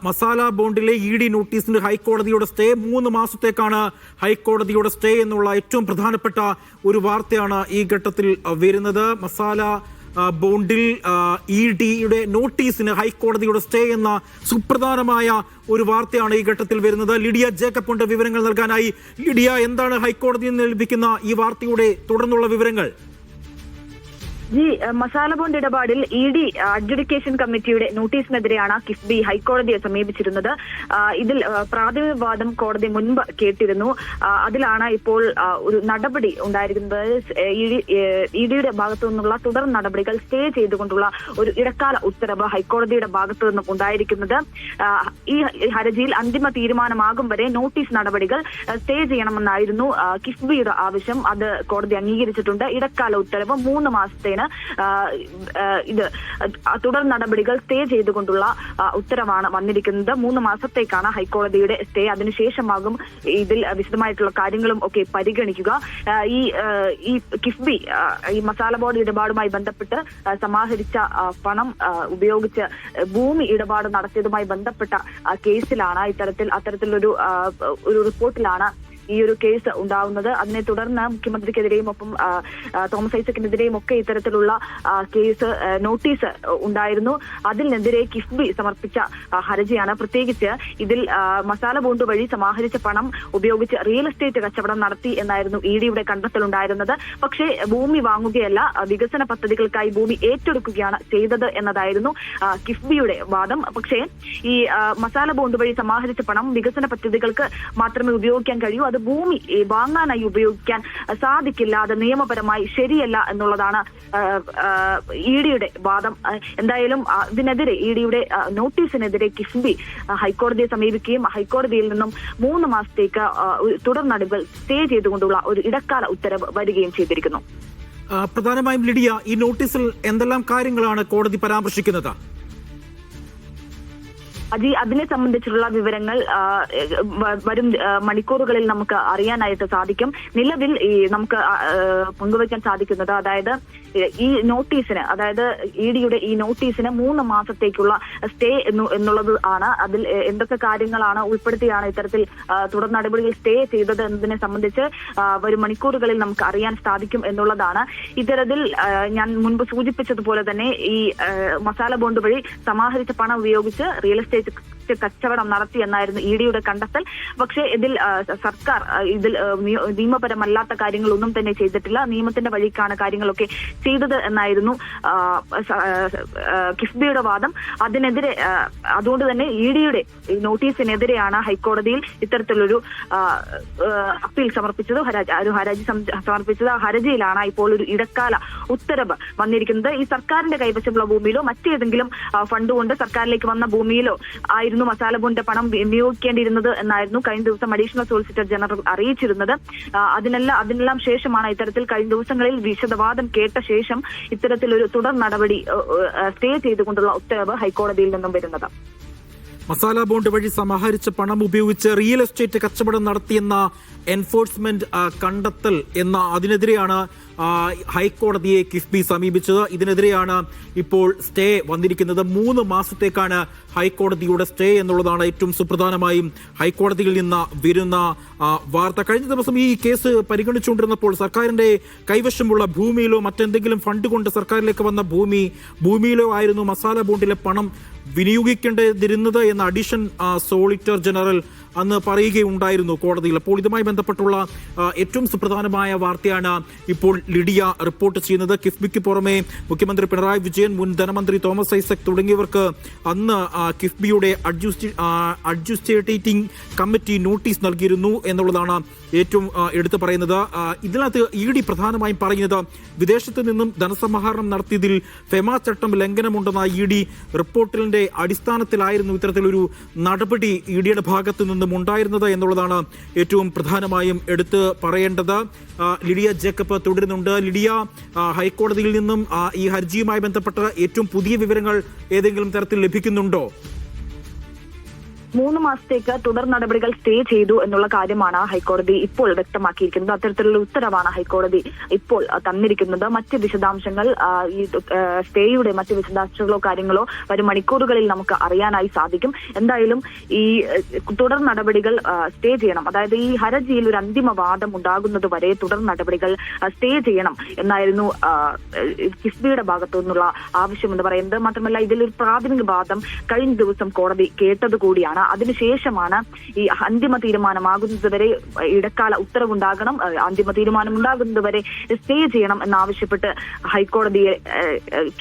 Masala ബോണ്ടിലെ E D നോട്ടീസിന് ഹൈക്കോടതിയുടെ stay 3 മാസത്തേക്കാണ് ഹൈക്കോടതിയുടെ സ്റ്റേ എന്നുള്ള ഏറ്റവും പ്രധാനപ്പെട്ട ഒരു വാർത്തയാണ് ഈ ഘട്ടത്തിൽ വരുന്നത്. മസാല ബോണ്ടിൽ ഇ ഡിയുടെ നോട്ടീസിന് ഹൈക്കോടതിയുടെ സ്റ്റേ എന്ന സുപ്രധാനമായ ഒരു വാർത്തയാണ് ഈ ഘട്ടത്തിൽ വരുന്നത്. ലിഡിയ ജേക്കബ് ഉണ്ട് വിവരങ്ങൾ നൽകാനായി. ലിഡിയ, എന്താണ് ഹൈക്കോടതിയിൽ നിന്ന് ലഭിക്കുന്ന ഈ വാർത്തയുടെ തുടർന്നുള്ള വിവരങ്ങൾ? മസാല ബോണ്ട് ഇടപാടിൽ ഇ ഡി അഡ്ജുഡിക്കേഷൻ കമ്മിറ്റിയുടെ നോട്ടീസിനെതിരെയാണ് കിഫ്ബി ഹൈക്കോടതിയെ സമീപിച്ചിരുന്നത്. ഇതിൽ പ്രാഥമിക വാദം കോടതി മുൻപ് കേട്ടിരുന്നു. അതിലാണ് ഇപ്പോൾ ഒരു നടപടി ഉണ്ടായിരിക്കുന്നത്. ഇ ഡിയുടെ ഭാഗത്തു നിന്നുള്ള തുടർ നടപടികൾ സ്റ്റേ ചെയ്തുകൊണ്ടുള്ള ഒരു ഇടക്കാല ഉത്തരവ് ഹൈക്കോടതിയുടെ ഭാഗത്തു നിന്നും ഉണ്ടായിരിക്കുന്നത്. ഈ ഹർജിയിൽ അന്തിമ തീരുമാനമാകും വരെ നോട്ടീസ് നടപടികൾ സ്റ്റേ ചെയ്യണമെന്നായിരുന്നു കിഫ്ബിയുടെ ആവശ്യം. അത് കോടതി അംഗീകരിച്ചിട്ടുണ്ട്. ഇടക്കാല ഉത്തരവ് 3 മാസത്തെ ഇത് തുടർ നടപടികൾ സ്റ്റേ ചെയ്തുകൊണ്ടുള്ള ഉത്തരവാണ് വന്നിരിക്കുന്നത്. 3 മാസത്തേക്കാണ് ഹൈക്കോടതിയുടെ സ്റ്റേ. അതിനുശേഷമാകും ഇതിൽ വിശദമായിട്ടുള്ള കാര്യങ്ങളും ഒക്കെ പരിഗണിക്കുക. ഈ കിഫ്ബി ഈ മസാല ബോർഡ് ഇടപാടുമായി ബന്ധപ്പെട്ട് സമാഹരിച്ച പണം ഉപയോഗിച്ച് ഭൂമി ഇടപാട് നടത്തിയതുമായി ബന്ധപ്പെട്ട കേസിലാണ് അത്തരത്തിലൊരു റിപ്പോർട്ടിലാണ് ഈ ഒരു കേസ് ഉണ്ടാവുന്നത്. അതിനെ തുടർന്ന് മുഖ്യമന്ത്രിക്കെതിരെയും ഒപ്പം തോമസ് ഐസക്കിനെതിരെയും ഒക്കെ ഇത്തരത്തിലുള്ള കേസ് നോട്ടീസ് ഉണ്ടായിരുന്നു. അതിനെതിരെ കിഫ്ബി സമർപ്പിച്ച ഹർജിയാണ്. പ്രത്യേകിച്ച് ഇതിൽ മസാല ബോണ്ട് വഴി സമാഹരിച്ച പണം ഉപയോഗിച്ച് റിയൽ എസ്റ്റേറ്റ് കച്ചവടം നടത്തി എന്നായിരുന്നു ഇ ഡിയുടെ കണ്ടെത്തലുണ്ടായിരുന്നത്. പക്ഷേ ഭൂമി വാങ്ങുകയല്ല, വികസന പദ്ധതികൾക്കായി ഭൂമി ഏറ്റെടുക്കുകയാണ് ചെയ്തത് എന്നതായിരുന്നു കിഫ്ബിയുടെ വാദം. പക്ഷേ ഈ മസാല ബോണ്ട് വഴി സമാഹരിച്ച പണം വികസന പദ്ധതികൾക്ക് മാത്രമേ ഉപയോഗിക്കാൻ കഴിയൂ. അത് ഭൂമി വാങ്ങാനായി ഉപയോഗിക്കാൻ സാധിക്കില്ല, അത് നിയമപരമായി ശരിയല്ല എന്നുള്ളതാണ് ഇ ഡിയുടെ വാദം. എന്തായാലും ഇതിനെതിരെ ഇ ഡിയുടെ നോട്ടീസിനെതിരെ കിഫ്ബി ഹൈക്കോടതിയെ സമീപിക്കുകയും ഹൈക്കോടതിയിൽ നിന്നും 3 മാസത്തേക്ക് തുടർ നടപടികൾ സ്റ്റേ ചെയ്തുകൊണ്ടുള്ള ഒരു ഇടക്കാല ഉത്തരവ് വരികയും ചെയ്തിരിക്കുന്നു. പ്രധാനമായും ലിഡിയ, ഈ നോട്ടീസിൽ എന്തെല്ലാം കാര്യങ്ങളാണ് കോടതി പരാമർശിക്കുന്നത്? അതിനെ സംബന്ധിച്ചുള്ള വിവരങ്ങൾ വരും മണിക്കൂറുകളിൽ നമുക്ക് അറിയാനായിട്ട് സാധിക്കും. നിലവിൽ നമുക്ക് പങ്കുവയ്ക്കാൻ സാധിക്കുന്നത്, അതായത് ഈ നോട്ടീസിന്, അതായത് ഇ ഡിയുടെ ഈ നോട്ടീസിന് 3 മാസത്തേക്കുള്ള സ്റ്റേ എന്നുള്ളത് ആണ്. അതിൽ എന്തൊക്കെ കാര്യങ്ങളാണ് ഉൾപ്പെടുത്തിയാണ് ഇത്തരത്തിൽ തുടർ നടപടികൾ സ്റ്റേ ചെയ്തത് എന്നതിനെ സംബന്ധിച്ച് വരും മണിക്കൂറുകളിൽ നമുക്ക് അറിയാൻ സാധിക്കും എന്നുള്ളതാണ്. ഇത്തരത്തിൽ ഞാൻ മുൻപ് സൂചിപ്പിച്ചതുപോലെ തന്നെ ഈ മസാല ബോണ്ട് വഴി സമാഹരിച്ച പണം ഉപയോഗിച്ച് റിയൽ എസ്റ്റേറ്റ് കച്ചവടം നടത്തി എന്നായിരുന്നു ഇ ഡിയുടെ കണ്ടെത്തൽ. പക്ഷേ ഇതിൽ സർക്കാർ നിയമപരമല്ലാത്ത കാര്യങ്ങളൊന്നും തന്നെ ചെയ്തിട്ടില്ല, നിയമത്തിന്റെ വഴിക്കാണ് കാര്യങ്ങളൊക്കെ ചെയ്തത് എന്നായിരുന്നു കിഫ്ബിയുടെ വാദം. അതിനെതിരെ അതുകൊണ്ട് തന്നെ ഇ ഡിയുടെ നോട്ടീസിനെതിരെയാണ് ഹൈക്കോടതിയിൽ ഇത്തരത്തിലൊരു അപ്പീൽ സമർപ്പിച്ചത്, ഒരു ഹർജി സമർപ്പിച്ചത്. ആ ഹർജിയിലാണ് ഇപ്പോൾ ഒരു ഇടക്കാല ഉത്തരവ് വന്നിരിക്കുന്നത്. ഈ സർക്കാരിന്റെ കൈവശമുള്ള ഭൂമിയിലോ മറ്റേതെങ്കിലും ഫണ്ട് കൊണ്ട് സർക്കാരിലേക്ക് വന്ന ഭൂമിയിലോ ആയിരുന്നു മസാല ബോണ്ടിന്റെ പണം വിനിയോഗിക്കേണ്ടിയിരുന്നത് എന്നായിരുന്നു കഴിഞ്ഞ ദിവസം അഡീഷണൽ സോളിസിറ്റർ ജനറൽ അറിയിച്ചിരുന്നത്. അതിനെല്ലാം ശേഷമാണ് ഇത്തരത്തിൽ കഴിഞ്ഞ ദിവസങ്ങളിൽ വിശദവാദം കേട്ട ശേഷം ഇത്തരത്തിലൊരു തുടർ നടപടി സ്റ്റേ ചെയ്തുകൊണ്ടുള്ള ഉത്തരവ് ഹൈക്കോടതിയിൽ നിന്നും വരുന്നത്. മസാല ബോണ്ട് വഴി സമാഹരിച്ച പണം ഉപയോഗിച്ച് റിയൽ എസ്റ്റേറ്റ് കച്ചവടം നടത്തിയെന്ന എൻഫോഴ്സ്മെന്റ് കണ്ടെത്തൽ അതിനെതിരെയാണ് ഹൈക്കോടതിയെ കിഫ്ബി സമീപിച്ചത്. ഇതിനെതിരെയാണ് ഇപ്പോൾ സ്റ്റേ വന്നിരിക്കുന്നത്. 3 മാസത്തേക്കാണ് ഹൈക്കോടതിയുടെ സ്റ്റേ എന്നുള്ളതാണ് ഏറ്റവും സുപ്രധാനമായും ഹൈക്കോടതിയിൽ നിന്ന് വരുന്ന വാർത്ത. കഴിഞ്ഞ ദിവസം ഈ കേസ് പരിഗണിച്ചുകൊണ്ടിരുന്നപ്പോൾ സർക്കാരിന്റെ കൈവശമുള്ള ഭൂമിയിലോ മറ്റെന്തെങ്കിലും ഫണ്ട് കൊണ്ട് സർക്കാരിലേക്ക് വന്ന ഭൂമിയിലോ ആയിരുന്നു മസാല ബോണ്ടിലെ പണം വിനിയോഗിക്കേണ്ടിയിരുന്നത് എന്ന അഡീഷൻ സോളിസിറ്റർ ജനറൽ അന്ന് പറയുകയുണ്ടായിരുന്നു കോടതിയിൽ. അപ്പോൾ ഇതുമായി ബന്ധപ്പെട്ടുള്ള ഏറ്റവും സുപ്രധാനമായ വാർത്തയാണ് ഇപ്പോൾ ലിഡിയ റിപ്പോർട്ട് ചെയ്യുന്നത്. കിഫ്ബിക്ക് പുറമെ മുഖ്യമന്ത്രി പിണറായി വിജയൻ, മുൻ ധനമന്ത്രി തോമസ് ഐസക് തുടങ്ങിയവർക്ക് അന്ന് കിഫ്ബിയുടെ അഡ്ജുഡിക്കേറ്റിംഗ് കമ്മിറ്റി നോട്ടീസ് നൽകിയിരുന്നു എന്നുള്ളതാണ് ഏറ്റവും എടുത്തു പറയുന്നത്. ഇതിനകത്ത് ഇ ഡി പ്രധാനമായും പറയുന്നത് വിദേശത്ത് നിന്നും ധനസമാഹരണം നടത്തിയതിൽ ഫെമ ചട്ടം ലംഘനമുണ്ടെന്ന ഇ ഡി റിപ്പോർട്ടിന്റെ അടിസ്ഥാനത്തിലായിരുന്നു ഇത്തരത്തിലൊരു നടപടി ഇ ഡിയുടെ ഭാഗത്തു നിന്നും ഉണ്ടായിരുന്നത് എന്നുള്ളതാണ് ഏറ്റവും പ്രധാനമായും എടുത്ത് പറയേണ്ടത്. ലിഡിയ ജേക്കബ് തുടരുന്നുണ്ട്. ലിഡിയ, ഹൈക്കോടതിയിൽ നിന്നും ഈ ഹർജിയുമായി ബന്ധപ്പെട്ട ഏറ്റവും പുതിയ വിവരങ്ങൾ ഏതെങ്കിലും തരത്തിൽ ലഭിക്കുന്നുണ്ടോ? 3 മാസത്തേക്ക് തുടർ നടപടികൾ സ്റ്റേ ചെയ്തു എന്നുള്ള കാര്യമാണ് ഹൈക്കോടതി ഇപ്പോൾ വ്യക്തമാക്കിയിരിക്കുന്നത്. അത്തരത്തിലുള്ള ഉത്തരവാണ് ഹൈക്കോടതി ഇപ്പോൾ തന്നിരിക്കുന്നത്. മറ്റ് വിശദാംശങ്ങൾ ഈ സ്റ്റേയുടെ മറ്റ് വിശദാംശങ്ങളോ കാര്യങ്ങളോ വരും മണിക്കൂറുകളിൽ നമുക്ക് അറിയാനായി സാധിക്കും. എന്തായാലും ഈ തുടർ നടപടികൾ സ്റ്റേ ചെയ്യണം, അതായത് ഈ ഹർജിയിൽ ഒരു അന്തിമ വാദം ഉണ്ടാകുന്നത് വരെ തുടർ നടപടികൾ സ്റ്റേ ചെയ്യണം എന്നായിരുന്നു കിഫ്ബിയുടെ ഭാഗത്തു നിന്നുള്ള ആവശ്യം എന്ന് പറയുന്നത്. മാത്രമല്ല ഇതിലൊരു പ്രാഥമിക വാദം കഴിഞ്ഞ ദിവസം കോടതി കേട്ടതുകൂടിയാണ്. അതിനുശേഷമാണ് ഈ അന്തിമ തീരുമാനമാകുന്നതുവരെ ഇടക്കാല ഉത്തരവുണ്ടാകണം, അന്തിമ തീരുമാനം ഉണ്ടാകുന്നതുവരെ സ്റ്റേ ചെയ്യണം എന്നാവശ്യപ്പെട്ട് ഹൈക്കോടതിയെ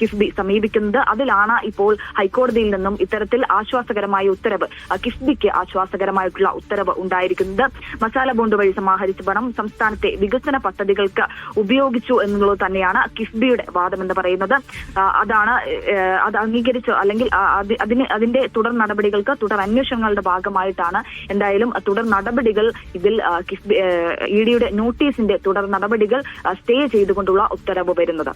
കിഫ്ബി സമീപിക്കുന്നത്. അതിലാണ് ഇപ്പോൾ ഹൈക്കോടതിയിൽ നിന്നും ഇത്തരത്തിൽ ആശ്വാസകരമായ ഉത്തരവ്, കിഫ്ബിക്ക് ആശ്വാസകരമായിട്ടുള്ള ഉത്തരവ് ഉണ്ടായിരിക്കുന്നത്. മസാല ബോണ്ട് വഴി സമാഹരിച്ച പണം സംസ്ഥാനത്തെ വികസന പദ്ധതികൾക്ക് ഉപയോഗിച്ചു എന്നുള്ളത് തന്നെയാണ് കിഫ്ബിയുടെ വാദം എന്ന് പറയുന്നത്. അത് അംഗീകരിച്ചു, അല്ലെങ്കിൽ അതിന്റെ തുടർ നടപടികൾക്ക് തുടർ അന്വേഷണങ്ങളുടെ ഭാഗമായിട്ടാണ് എന്തായാലും തുടർ നടപടികൾ ഇതിൽ ഇഡിയുടെ നോട്ടീസിന്റെ തുടർ നടപടികൾ സ്റ്റേ ചെയ്തുകൊണ്ടുള്ള ഉത്തരവ് വരുന്നത്.